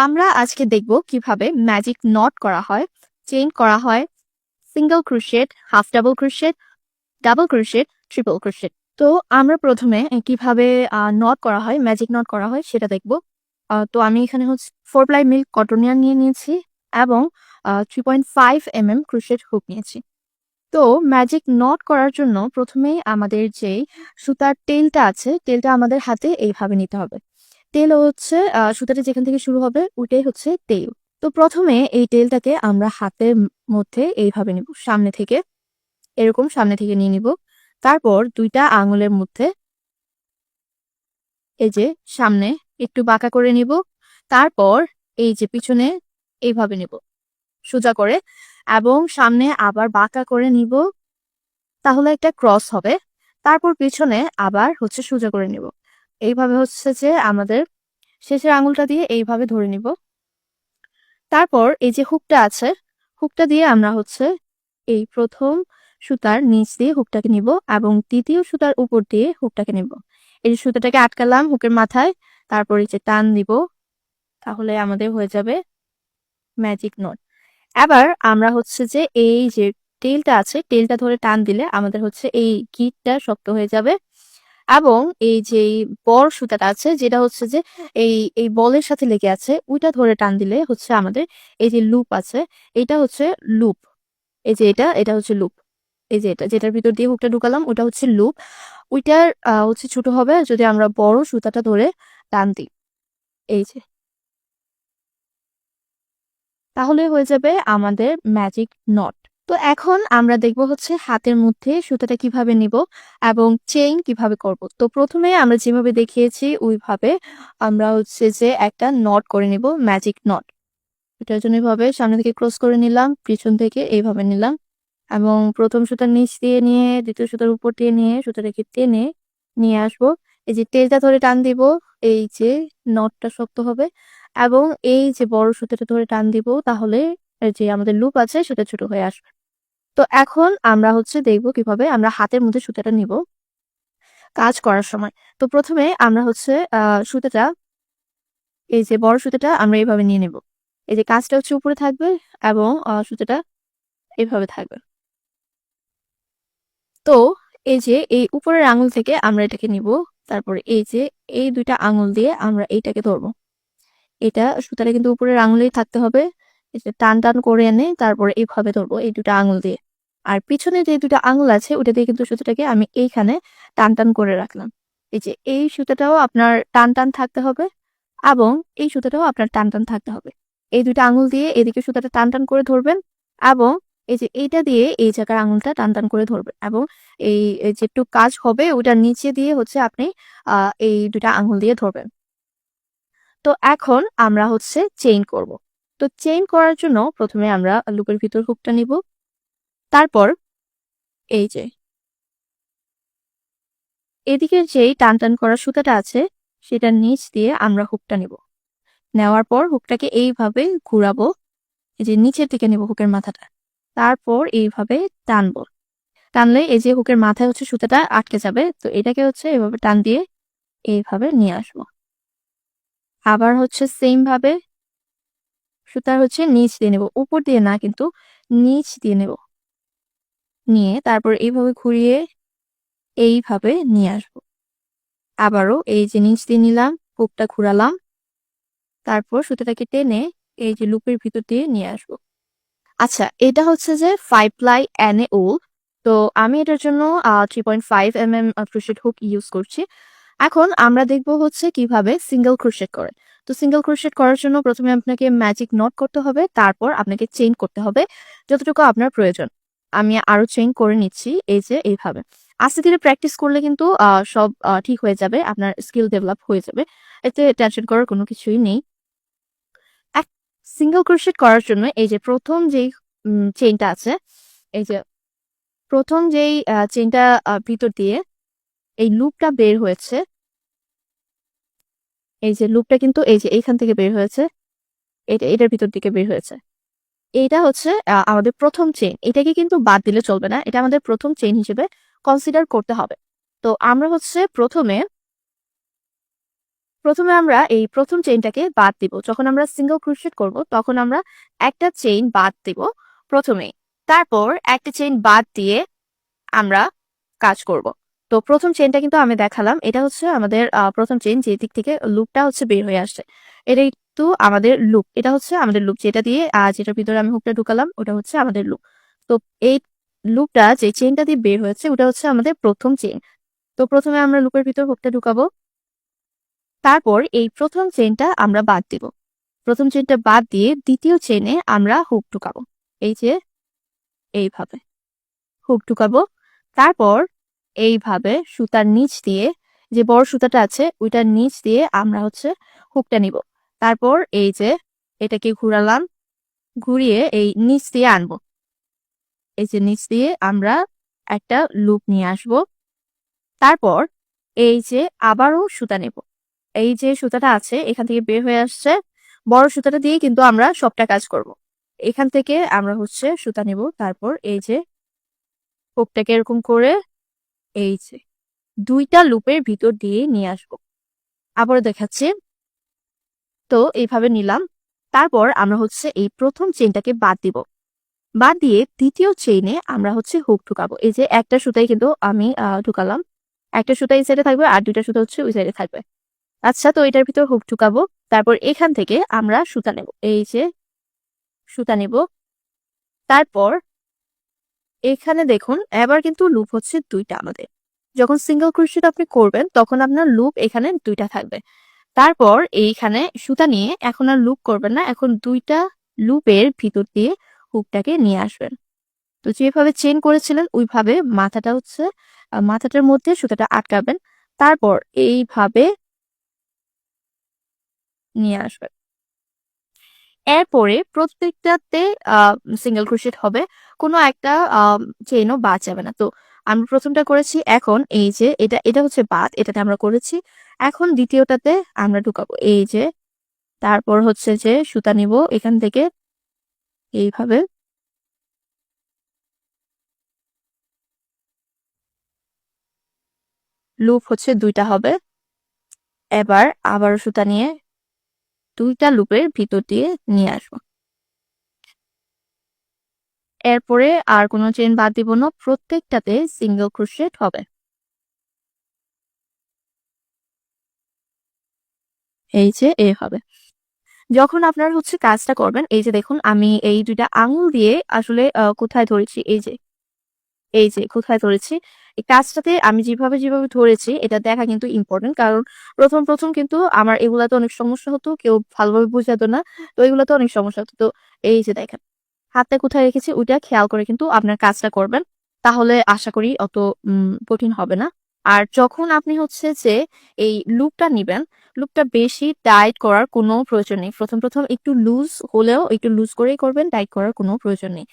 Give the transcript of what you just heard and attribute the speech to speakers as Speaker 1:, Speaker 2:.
Speaker 1: আমরা আজকে দেখব কিভাবে ম্যাজিক নট করা হয়, চেইন করা হয়, single crochet, half double crochet, double crochet, triple crochet. তো আমরা প্রথমে কিভাবে নট করা হয়, ম্যাজিক নট করা হয় সেটা দেখব। তো আমি এখানে হচ্ছে 4 প্লাই মিল্ক কটন yarn নিয়ে নিয়েছি এবং 3.5 ক্রোশেট হুক নিয়েছি। তো ম্যাজিক নট করার জন্য প্রথমেই আমাদের যে সুতার টেলটা আছে, টেলটা আমাদের হাতে এইভাবে নিতে হবে। টেল হচ্ছে সুতাটা যেখান থেকে শুরু হবে ওইটাই হচ্ছে টেল। তো প্রথমে এই টেলটাকে আমরা হাতের মধ্যে এইভাবে নিব, সামনে থেকে এরকম সামনে থেকে নিয়ে নিব। তারপর 2টা আঙুলের মধ্যে এই যে সামনে একটু বাঁকা করে নিব। তারপর এই যে পিছনে এইভাবে নিব সোজা করে, এবং সামনে আবার বাঁকা করে নিব, তাহলে একটা ক্রস হবে। তারপর পিছনে আবার হচ্ছে সোজা করে নিব। এইভাবে হচ্ছে যে আমাদের শেষের আঙুলটা দিয়ে এইভাবে ধরে নিব। তারপর এই যে হুকটা আছে, হুকটা দিয়ে আমরা হচ্ছে এই প্রথম সুতার নিচ দিয়ে হুকটাকে নিব এবং দ্বিতীয় সুতার উপর দিয়ে হুকটাকে নিব। এই যে সুতাটাকে আটকালাম হুকের মাথায়, তারপর এই যে টান দিব, তাহলে আমাদের হয়ে যাবে ম্যাজিক নট। এবার আমরা হচ্ছে যে এই যে টেলটা আছে, টেলটা ধরে টান দিলে আমাদের হচ্ছে এই গিঁটটা শক্ত হয়ে যাবে, এবং এই যে বড় সুতাটা আছে যেটা হচ্ছে যে এই এই বলের সাথে লেগে আছে ওইটা ধরে টান দিলে হচ্ছে আমাদের এই যে লুপ আছে, এটা হচ্ছে লুপ। এই যে এটা হচ্ছে লুপ। এই যে এটা যেটার ভিতর দিয়ে হুকটা ঢুকালাম ওটা হচ্ছে লুপ। ওইটার হচ্ছে ছোট হবে যদি আমরা বড় সুতাটা ধরে টান দিই। এই যে তাহলে হয়ে যাবে আমাদের ম্যাজিক নট। তো এখন আমরা দেখব হচ্ছে হাতের মধ্যে সুতাটা কিভাবে নিব এবং চেইন কিভাবে করব। তো প্রথমে আমরা যেভাবে দেখিয়েছি ওইভাবে আমরা হচ্ছে যে একটা নট করে নিব, ম্যাজিক নট। এটার জন্য এভাবে সামনে থেকে ক্রস করে নিলাম, পিছন থেকে এইভাবে নিলাম এবং প্রথম সুতার নিচ দিয়ে নিয়ে দ্বিতীয় সুতার উপর দিয়ে নিয়ে সুতাটাকে টেনে নিয়ে আসবো। এই যে টেলটা ধরে টান দিব, এই যে নটটা শক্ত হবে, এবং এই যে বড় সুতাটা ধরে টান দিব, তাহলে এই যে আমাদের লুপ আছে সেটা ছোট হয়ে আসবে। তো এখন আমরা হচ্ছে দেখব কিভাবে আমরা হাতের মধ্যে সুতাটা নিব কাজ করার সময়। তো প্রথমে আমরা হচ্ছে সুতাটা, এই যে বড় সুতাটা আমরা এইভাবে নিয়ে নেব। এই যে কাজটা হচ্ছে উপরে থাকবে এবং সুতাটা এইভাবে থাকবে। তো এই যে এই উপরের আঙুল থেকে আমরা এটাকে নিব। তারপরে এই যে এই 2টা আঙুল দিয়ে আমরা এইটাকে ধরবো। এটা সুতাটা কিন্তু উপরের আঙুলেই থাকতে হবে। এই যে টান টান করে এনে তারপরে এইভাবে ধরবো এই 2টা আঙুল দিয়ে। আর পিছনে যে 2টা আঙুল আছে ওটা দিয়ে কিন্তু সুতাটাকে আমি এইখানে টান টান করে রাখলাম। এই যে এই সুতাটাও আপনার টান টান থাকতে হবে এবং এই সুতাটাও আপনার টান টান থাকতে হবে। এই 2টা আঙুল দিয়ে এদিকে সুতাটা টান টান করে ধরবেন এবং এই যে এইটা দিয়ে এই জায়গার আঙুলটা টান টান করে ধরবেন, এবং এই যে একটু কাজ হবে ওটার নিচে দিয়ে হচ্ছে আপনি এই 2টা আঙুল দিয়ে ধরবেন। তো এখন আমরা হচ্ছে চেইন করব। তো চেইন করার জন্য প্রথমে আমরা লুপের ভিতর হুকটা নিব। তারপর এই যে এদিকের যেই টান টান করা সুতাটা আছে সেটার নিচ দিয়ে আমরা হুকটা নিব। নেওয়ার পর হুকটাকে এইভাবে ঘুরাবো, এই যে নিচের দিকে নিব হুকের মাথাটা। তারপর এইভাবে টানবো। টানলে এই যে হুকের মাথায় হচ্ছে সুতাটা আটকে যাবে, তো এটাকে হচ্ছে এভাবে টান দিয়ে এইভাবে নিয়ে আসবো। আবার হচ্ছে সেম ভাবে সুতার হচ্ছে নিচ দিয়ে নেব, উপর দিয়ে না কিন্তু নিচ দিয়ে নেব। নিয়ে তারপর এইভাবে ঘুরিয়ে এইভাবে নিয়ে আসবো। আবারও এই যে নিচ দিয়ে নিলাম, হুকটা ঘুরালাম, তারপর সুতাটাকে টেনে এই যে লুপের ভিতর দিয়ে নিয়ে আসবো। আচ্ছা, এটা হচ্ছে যে 5 ply NA wool। তো আমি এটার জন্য 3.5 ক্রোশেট হুক ইউজ করছি। এখন আমরা দেখব হচ্ছে কিভাবে সিঙ্গেল ক্রোশেট করে। তো সিঙ্গেল ক্রোশেট করার জন্য প্রথমে আপনাকে ম্যাজিক নট করতে হবে, তারপর আপনাকে চেইন করতে হবে যতটুকু আপনার প্রয়োজন। আমি আরো চেইন করে নিচ্ছি এই যে এইভাবে। আস্তে ধীরে প্র্যাকটিস করলে কিন্তু সব ঠিক হয়ে যাবে, আপনার স্কিল ডেভেলপ হয়ে যাবে। এতে টেনশন করার কোনো কিছুই নেই। এক সিঙ্গেল ক্রোশেট করার জন্য এই যে প্রথম যেই চেইনটা আছে, এই যে প্রথম যেই চেইনটা ভিতর দিয়ে এই লুপটা বের হয়েছে, এই যে লুপটা কিন্তু এই যে এইখান থেকে বের হয়েছে, এটার ভিতর দিকে বের হয়েছে। এইটা হচ্ছে আমাদের প্রথম চেইন। এটাকে কিন্তু বাদ দিলে চলবে না। এটা আমাদের প্রথম চেইন হিসেবে কনসিডার করতে হবে। তো আমরা হচ্ছে প্রথমে প্রথমে আমরা এই প্রথম চেইনটাকে বাদ দিব। যখন আমরা সিঙ্গেল ক্রোশেট করব তখন আমরা একটা চেইন বাদ দিব প্রথমেই। তারপর একটা চেইন বাদ দিয়ে আমরা কাজ করব। তো প্রথম চেইনটা কিন্তু আমি দেখালাম। এটা হচ্ছে আমাদের প্রথম চেইন, যে দিক থেকে লুপটা হচ্ছে বের হয়ে আসছে। এটাই কিন্তু আমাদের লুপ। এটা হচ্ছে আমাদের লুপ, যেটা দিয়ে যেটার ভিতরে আমি হুকটা ঢুকালাম ওটা হচ্ছে আমাদের লুপ। তো এই লুপটা যে চেইনটা দিয়ে বের হয়েছে ওটা হচ্ছে আমাদের প্রথম চেইন। তো প্রথমে আমরা লুপের ভিতর হুকটা ঢুকাবো। তারপর এই প্রথম চেইনটা আমরা বাদ দিব। প্রথম চেইনটা বাদ দিয়ে দ্বিতীয় চেইনে আমরা হুক ঢুকাবো। এই যে এইভাবে হুক ঢুকাবো। তারপর এইভাবে সুতার নিচ দিয়ে, যে বড় সুতাটা আছে ওইটার নিচ দিয়ে আমরা হচ্ছে হুকটা নিব। তারপর এই যে এটাকে ঘুরালাম, ঘুরিয়ে এই নিচ দিয়ে আনবো। এই যে নিচ দিয়ে আমরা একটা লুপ নিয়ে আসব। তারপর এই যে আবারও সুতা নেব। এই যে সুতাটা আছে এখান থেকে বের হয়ে আসছে, বড় সুতাটা দিয়ে কিন্তু আমরা সবটা কাজ করব। এখান থেকে আমরা হচ্ছে সুতা নেব। তারপর এই যে হুকটাকে এরকম করে এই যে দুইটা লুপের ভিতর দিয়ে নিয়ে আসবো। আবারও দেখাচ্ছি। তো এইভাবে নিলাম। তারপর আমরা হচ্ছে এই প্রথম চেইনটাকে বাদ দিব। বাদ দিয়ে দ্বিতীয় চেইনে আমরা হচ্ছে হুক ঢুকাবো। এই যে একটা সুতাই কিন্তু আমি ঢুকালাম। একটা সুতা এই সাইডে থাকবে আর দুইটা সুতা হচ্ছে ওই সাইডে থাকবে। আচ্ছা, তো এটার ভিতর হুক ঢুকাবো। তারপর এখান থেকে আমরা সুতা নেব। এই যে সুতা নেব। তারপর এখানে দেখুন এবার কিন্তু লুপ হচ্ছে দুইটা আমাদের। যখন সিঙ্গেল ক্রোশেট আপনি করবেন তখন আপনার লুপ এখানে দুইটা থাকবে। তারপর এইখানে সুতা নিয়ে এখন আর লুপ করবেন না, এখন দুইটা লুপের ভিতর দিয়ে হুকটাকে নিয়ে আসবেন। তো যেভাবে চেইন করেছিলেন ওইভাবে মাথাটা হচ্ছে মাথাটার মধ্যে সুতাটা আটকাবেন। তারপর এইভাবে নিয়ে আসবেন। এরপরে প্রত্যেকটাতে সিঙ্গেল ক্রোশেট হবে, কোনো একটা চেইনও বাদ যাবে না। তো আমি প্রথমটা করেছি, এখন এই যে এটা এটা হচ্ছে বাদ, এটাতে আমরা করেছি। এখন দ্বিতীয়টাতে আমরা ঢুকাবো। এই যে তারপর হচ্ছে যে সুতা নিব এখান থেকে এইভাবে, লুপ হচ্ছে দুইটা হবে। এবার আবারও সুতা নিয়ে দুইটা লুপের ভিতর দিয়ে নিয়ে আসবো। এরপরে আর কোনো চেইন বাদ দিব না, প্রত্যেকটাতে সিঙ্গেল ক্রোশেট হবে। এই যে এভাবে যখন আপনারা হচ্ছে কাজটা করবেন, এই যে দেখুন আমি এই দুইটা আঙুল দিয়ে আসলে কোথায় ধরেছি, এই যে কোথায় ধরেছি, এই কাজটাতে আমি যেভাবে যেভাবে ধরেছি এটা দেখা কিন্তু ইম্পর্টেন্ট। কারণ প্রথম কিন্তু আমার এগুলাতে অনেক সমস্যা হতো, কেউ ভালোভাবে বোঝাতো না। তো এগুলাতে অনেক সমস্যা হতো। তো এই যে দেখেন হাতটা কোথায় রেখেছি ওইটা খেয়াল করে কিন্তু আপনার কাজটা করবেন। তাহলে আশা করি অত কঠিন হবে না। আর যখন আপনি হচ্ছে যে এই লুপটা নিবেন, লুপটা বেশি টাইট করার কোনো প্রয়োজন নেই। প্রথম একটু লুজ হলেও একটু লুজ করেই করবেন, টাইট করার কোনো প্রয়োজন নেই।